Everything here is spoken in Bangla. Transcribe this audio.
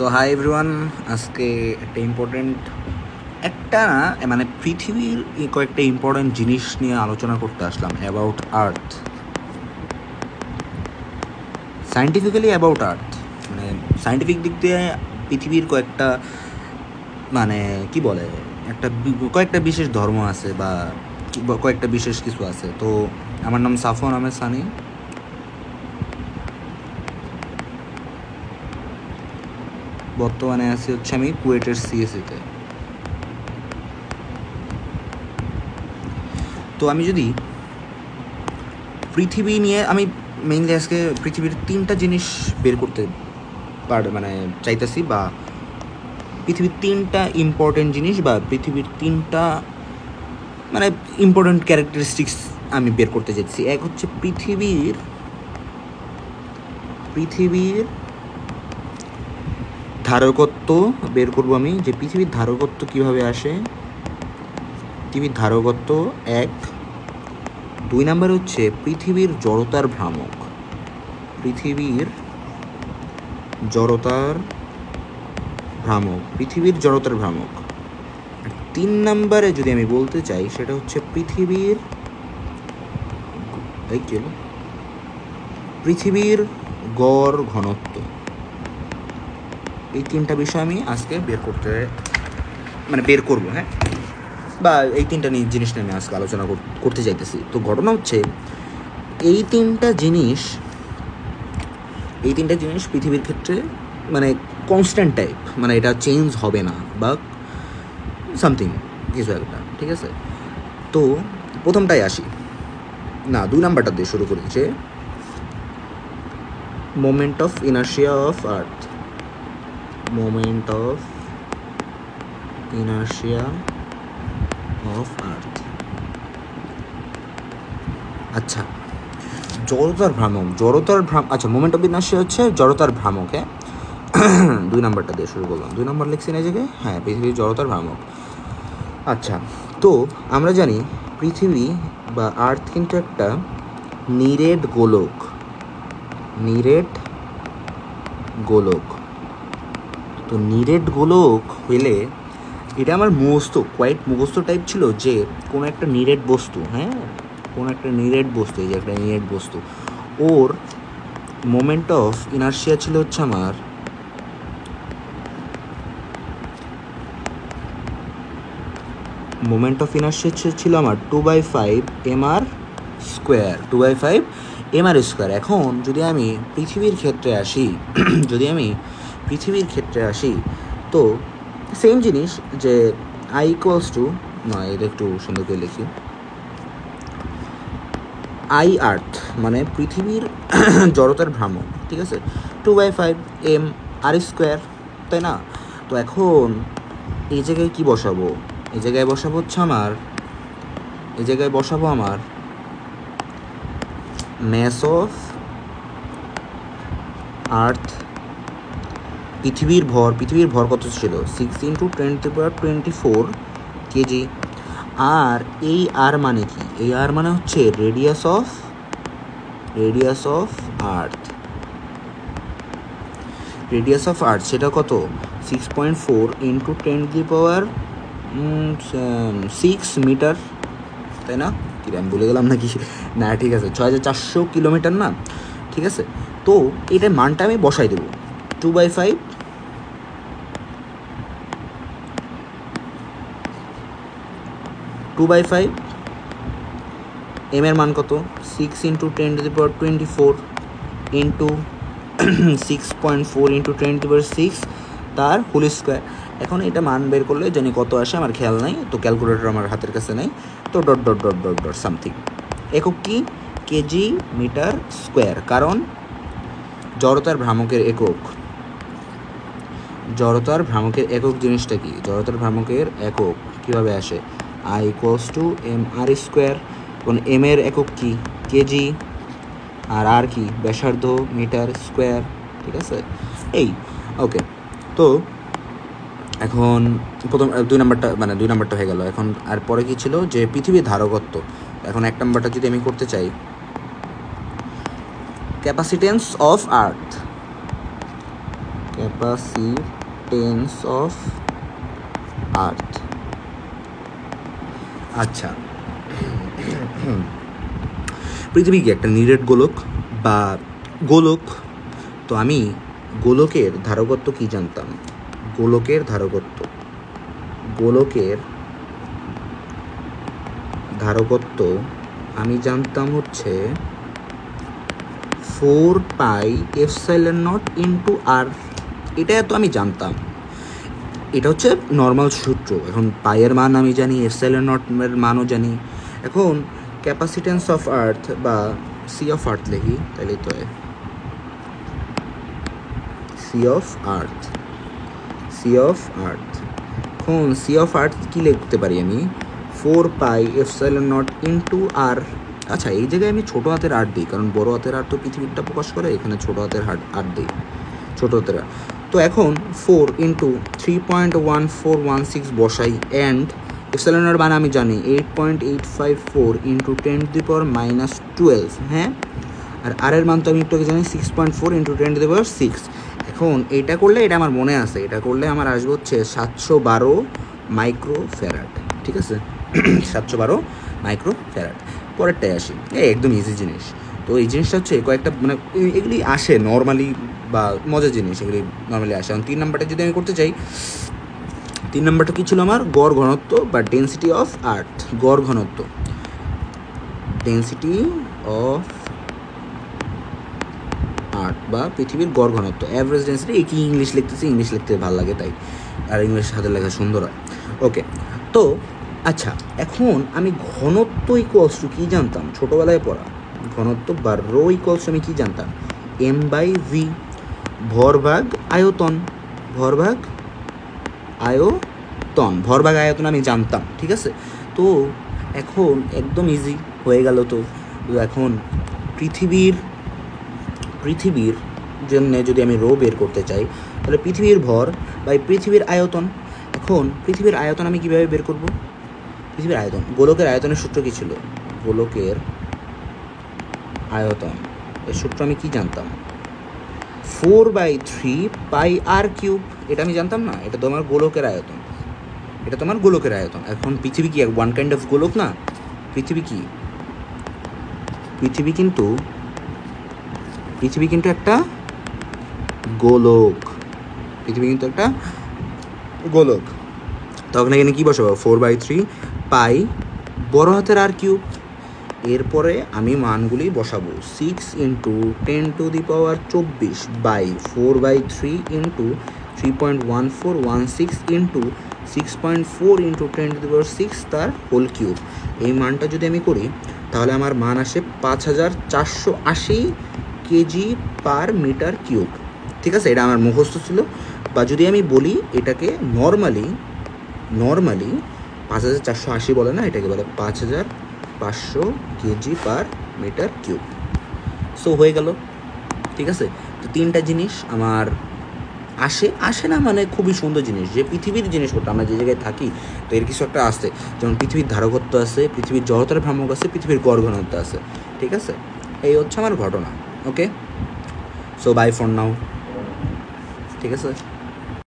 সো হাই এভরিওয়ান, আজকে একটা ইম্পর্টেন্ট মানে পৃথিবীর কয়েকটা ইম্পর্টেন্ট জিনিস নিয়ে আলোচনা করতে আসলাম অ্যাবাউট আর্থ, সায়েন্টিফিক্যালি অ্যাবাউট আর্থ। মানে সায়েন্টিফিক দিক দিয়ে পৃথিবীর কয়েকটা মানে কি বলে কয়েকটা বিশেষ ধর্ম আছে বা কয়েকটা বিশেষ কিছু আছে। তো আমার নাম সাফওয়ান আহমেদ সানি। বর্তমানে আছি হচ্ছে আমি কুয়েটের সিএসিতে। তো আমি যদি পৃথিবী নিয়ে আমি মেইনলি আজকে পৃথিবীর 3টা জিনিস বের করতে মানে চাইতেছি, বা পৃথিবীর 3টা ইম্পর্টেন্ট জিনিস বা পৃথিবীর 3টা মানে ইম্পর্টেন্ট ক্যারেক্টারিস্টিক্স আমি বের করতে চাইছি। এক হচ্ছে পৃথিবীর ধারকত্ব বের করব আমি, যে পৃথিবীর ধারকত্ব কিভাবে আসে। পৃথিবীর ধারকত্ব 1। 2 নাম্বার হচ্ছে পৃথিবীর জড়তার ভ্রামক। পৃথিবীর জড়তার ভ্রামক। 3 নাম্বারে যদি আমি বলতে চাই সেটা হচ্ছে পৃথিবীর গড় ঘনত্ব। এই 3টা বিষয় আমি আজকে বের করবো, হ্যাঁ, বা এই 3টা জিনিস নিয়ে আমি আজকে আলোচনা করতে চাইতেছি। তো ঘটনা হচ্ছে এই 3টা জিনিস পৃথিবীর ক্ষেত্রে মানে কনস্ট্যান্ট টাইপ, মানে এটা চেঞ্জ হবে না বা সামথিং কিছু একটা, ঠিক আছে। তো প্রথমটাই আসি না, 2 নাম্বারটা দিয়ে শুরু করি, যে moment of inertia of earth. আচ্ছা, আচ্ছা, মোমেন্ট অফ ইনার্শিয়া হচ্ছে জড়তার ভ্রামক, হ্যাঁ। 2 নাম্বারটা দিয়ে শুরু করলাম, 2 নাম্বার লিখছি না জায়গায়, হ্যাঁ, পৃথিবীর জড়তার ভ্রামক। আচ্ছা, তো আমরা জানি পৃথিবী বা আর্থ কিন্তু একটা নিরেট গোলক। তো নিরেট গোলক হইলে এটা আমার মুখস্থ টাইপ ছিল, যে কোনো একটা নিরেট বস্তু, হ্যাঁ, এই যে একটা নিরেট বস্তু, ওর মোমেন্ট অফ ইনার্শিয়া ছিল হচ্ছে আমার ছিল আমার 2/5 mr স্কোয়ার। এখন যদি আমি পৃথিবীর ক্ষেত্রে আসি তো সেম জিনিস, যে I ইকুয়ালস টু, না এটা একটু সুন্দর করে লিখি, I আর্থ মানে পৃথিবীর জড়তার ভ্রামক, ঠিক আছে, 2/5 mr স্কোয়ার, তাই না? তো এখন এই জায়গায় কি বসাবো? এই জায়গায় বসাবো আমার ম্যাস অফ আর্থ। পৃথিবীর ভর কত ছিল? 6 × 10⁻24 কেজি। আর এই আর মানে কি? এই আর মানে হচ্ছে রেডিয়াস অফ আর্থ। সেটা কত? 6.4 × 10⁶ মিটার, তাই না? কি আমি বলে গেলাম নাকি? না, ঠিক আছে, 6400 কিলোমিটার, না? ঠিক আছে, তো এটার মানটা আমি বসাই দেবো 2/5 এম এর মান কত? 6 × 10⁻24 ইন্টু 6.4 × 10⁶ তার হোল স্কোয়ার। এখন এটা মান বের করলে জানি কত আসে, আমার খেয়াল নাই, তো ক্যালকুলেটর আমার হাতের কাছে নাই, তো ডট সামথিং। একক কি? কেজি মিটার স্কোয়ার, কারণ জড়তার ভ্রামকের একক জিনিসটা কি? জড়তার ভ্রামকের একক কিভাবে আসে? I equals to mr square. এখন এম এর একক কি? কেজি, আর কি? ব্যাসার্ধ, মিটার স্কোয়ার, ঠিক আছে। এই ওকে, তো এখন প্রথম 2 নাম্বারটা হয়ে গেল। এখন আর পরে কি ছিল? যে পৃথিবীর ধারকত্ব। এখন 1 নাম্বারটা যদি আমি করতে চাই, capacitance of earth. Capacitance of earth. আচ্ছা, পৃথিবী কি একটা নিরেট গোলক বা গোলক? তো আমি গোলকের ধারকত্ব কি জানতাম? গোলকের ধারকত্ব আমি জানতাম হচ্ছে 4πε0 ইন্টু আর। এটা তো আমি জানতাম, এটা হচ্ছে নর্মাল সূত্র। এখন পাইয়ের মান আমি জানি, ε0 মানও জানি। এখন ক্যাপাসিটেন্স অফ আর্থ বা সি অফ আর্থ লিখি, তাহলে তো সি অফ আর্থ। এখন সি অফ আর্থ কী লিখতে পারি আমি? 4πε0 ইন্টু আর। আচ্ছা, এই জায়গায় আমি ছোটো হাতের আর দিই, কারণ বড় হাতের আর তো পৃথিবীরটা প্রকাশ করে, এখানে ছোটো হাতের আর দিই, ছোটো হাতের আর। তো এখন 4 ইন্টু 3.1416 বসাই, অ্যান্ড এর মান আমি জানি 8.854 ইন্টু 10⁻⁻12। হ্যাঁ, আর আর এর মান তো আমি একটু জানি 6.4 ইন্টু 10⁻6। এখন এটা করলে, এটা আমার মনে আছে, এটা করলে আমার আসবে হচ্ছে 712 মাইক্রোফ্যারাড। ঠিক আছে, 712 মাইক্রোফ্যারাড। পরেরটায় আসি, একদম ইজি জিনিস। তো এই জিনিসটা হচ্ছে কয়েকটা মানে এগুলি আসে নর্মালি বা মজার জিনিস, এগুলি নর্মালি আসে। এখন 3 নাম্বারটা যদি আমি করতে চাই, 3 নাম্বারটা কী ছিল আমার? গড় ঘনত্ব বা ডেন্সিটি অফ আর্থ। গড় ঘনত্ব, ডেন্সিটি অফ আর্থ বা পৃথিবীর গড় ঘনত্ব, অ্যাভারেজ ডেন্সিটি। এই কি ইংলিশ লিখতেছি, ইংলিশ লিখতে ভালো লাগে তাই, আর ইংলিশ হাতে লেখা সুন্দর হয়। ওকে, তো আচ্ছা, এখন আমি ঘনত্ব ইকুয়ালস টু কী জানতাম ছোটোবেলায় পড়া? ঘনত্ব বা রো ইকুয়ালস আমি কী জানতাম? m/v। ভরভাগ আয়তন, ভরভাগ আয়তন আমি জানতাম। ঠিক আছে, তো এখন একদম ইজি হয়ে গেল। তো এখন পৃথিবীর জন্য যদি আমি রো বের করতে চাই, তাহলে পৃথিবীর ভর বাই পৃথিবীর আয়তন। এখন পৃথিবীর আয়তন আমি কীভাবে বের করব? পৃথিবীর আয়তন, গোলকের আয়তনের সূত্র কী ছিল? গোলকের আয়তন এর সূত্র আমি কি জানতাম? 4/3πr³। এটা আমি জানতাম না, এটা তোমার গোলকের আয়তন, এখন পৃথিবী কি ওয়ান কাইন্ড অফ গোলক না? পৃথিবী কিন্তু একটা গোলক, তখন এখানে কি বসাবো? 4/3π বড় হাতের r³ এরপরে আমি মানগুলি বসাবো 6 into 10⁻24 by 4/3 into 3.1416 into 6.4 into 10⁻6 তার হোল কিউব। এই মানটা যদি আমি করি তাহলে আমার মান আসে 5480 কেজি পার মিটার কিউব। ঠিক আছে, এটা আমার মুখস্থ ছিল। বা যদি আমি বলি এটাকে নর্মালি 5480 বলে না, এটাকে বলে 5500 kg per metre cube. So হয়ে গেল। ঠিক আছে, তো 3টা জিনিস আমার আসে না, মানে খুবই সুন্দর জিনিস, যে পৃথিবীর জিনিসপত্র আমরা যে জায়গায় থাকি তো এর কিছু একটা আসছে, যেমন পৃথিবীর ধারকত্ব আছে, পৃথিবীর জড়তার ভ্রামক আছে, পৃথিবীর গড় ঘনত্ব আছে। ঠিক আছে, এই হচ্ছে আমার ঘটনা। ওকে, সো বাই ফর নাও। ঠিক আছে।